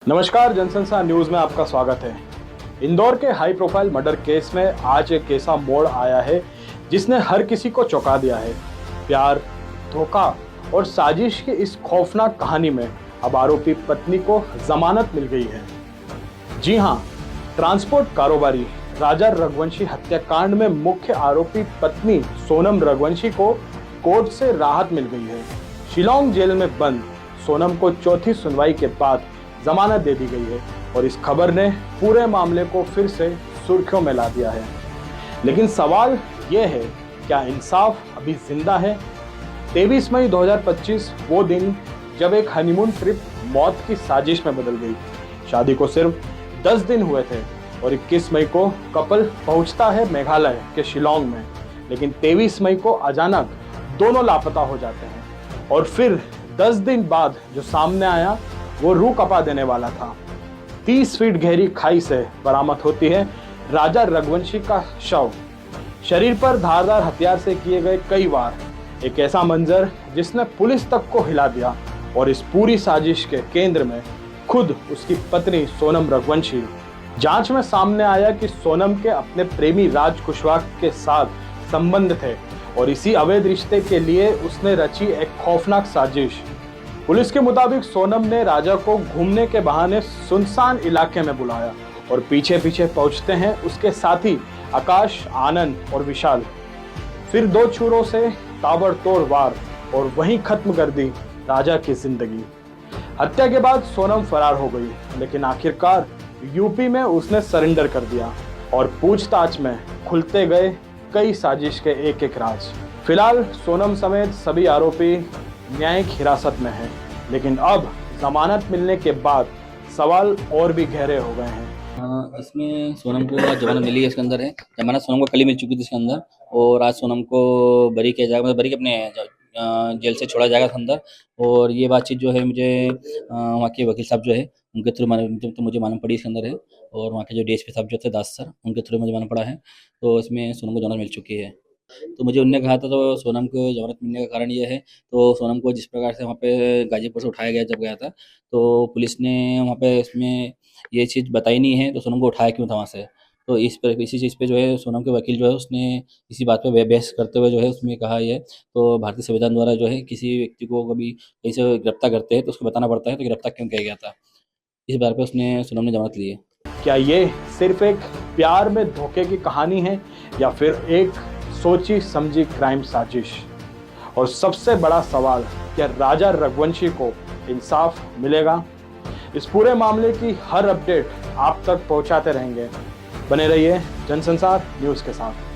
नमस्कार, जनसंसार न्यूज में आपका स्वागत है। इंदौर के हाई प्रोफाइल मर्डर केस में आज एक ऐसा मोड़ आया है जिसने हर किसी को चौंका दिया है। प्यार, धोखा और साजिश की इस खौफनाक कहानी में अब आरोपी पत्नी को जमानत मिल गई है। जी हां, ट्रांसपोर्ट कारोबारी राजा रघुवंशी हत्याकांड में मुख्य आरोपी पत्नी सोनम रघुवंशी को कोर्ट से राहत मिल गई है। शिलांग जेल में बंद सोनम को चौथी सुनवाई के बाद जमानत दे दी गई है और इस खबर ने पूरे मामले को फिर से सुर्खियों में ला दिया है। लेकिन सवाल यह है, क्या इंसाफ अभी जिंदा है? 23 मई 2025 वो दिन जब एक हनीमून ट्रिप मौत की साजिश में बदल गई। शादी को सिर्फ 10 दिन हुए थे और 21 मई को कपल पहुंचता है मेघालय के शिलांग में, लेकिन 23 मई को अचानक दोनों लापता हो जाते हैं और फिर 10 दिन बाद जो सामने आया वो रूह कपा देने वाला था। 30 फीट गहरी खाई से बरामद होती है राजा रघुवंशी का शव, शरीर पर धारदार हथियार से किए गए कई वार। एक ऐसा मंजर जिसने पुलिस तक को हिला दिया और इस पूरी साजिश के केंद्र में खुद उसकी पत्नी सोनम रघुवंशी। जांच में सामने आया कि सोनम के अपने प्रेमी राज कुशवाहा के साथ संबंध थे और इसी अवैध रिश्ते के लिए उसने रची एक खौफनाक साजिश। पुलिस के मुताबिक सोनम ने राजा को घूमने के बहाने सुनसान इलाके में बुलाया और पीछे पीछे पहुंचते हैं उसके साथी आकाश, आनंद और विशाल। फिर 2 छुरों से ताबड़तोड़ वार और वहीं खत्म कर दी राजा की जिंदगी। हत्या के बाद सोनम फरार हो गई, लेकिन आखिरकार यूपी में उसने सरेंडर कर दिया और पूछताछ में खुलते गए कई साजिश के एक एक राज। फिलहाल सोनम समेत सभी आरोपी न्यायिक हिरासत में है, लेकिन अब जमानत मिलने के बाद सवाल और भी गहरे हो गए हैं। इसमें सोनम को जमानत मिली है। इसके अंदर है जमानत सोनम को कल ही मिल चुकी थी इसके अंदर, और आज सोनम को बरी किया जाएगा, मतलब बरी के अपने जेल से छोड़ा जाएगा अंदर। और ये बातचीत जो है मुझे वहाँ के वकील साहब जो है उनके थ्रू मुझे मालूम पड़ी इसके अंदर है, और वहाँ के जो डीएसपी साहब जो थे दास सर, उनके थ्रू मुझे मालूम पड़ा है। तो इसमें सोनम को जमानत मिल चुकी है। तो मुझे उनने कहा था, तो सोनम को जमानत मिलने का कारण ये है, तो सोनम को जिस प्रकार से वहाँ पे गाजीपुर से उठाया गया जब गया था, तो पुलिस ने वहाँ पे इसमें ये चीज़ बताई नहीं है तो सोनम को उठाया क्यों था वहाँ से। तो इसी चीज़ पे जो है सोनम के वकील जो है उसने इसी बात पे बहस करते हुए जो है उसमें कहा है, तो भारतीय संविधान द्वारा जो है किसी व्यक्ति को कभी कहीं से गिरफ्तार करते हैं तो उसको बताना पड़ता है तो गिरफ्तार क्यों किया गया था। इस बार पे उसने सोनम ने जमानत ली है। क्या ये सिर्फ एक प्यार में धोखे की कहानी है या फिर एक सोची समझी क्राइम साजिश? और सबसे बड़ा सवाल, क्या राजा रघुवंशी को इंसाफ मिलेगा? इस पूरे मामले की हर अपडेट आप तक पहुंचाते रहेंगे। बने रहिए जनसंसार न्यूज़ के साथ।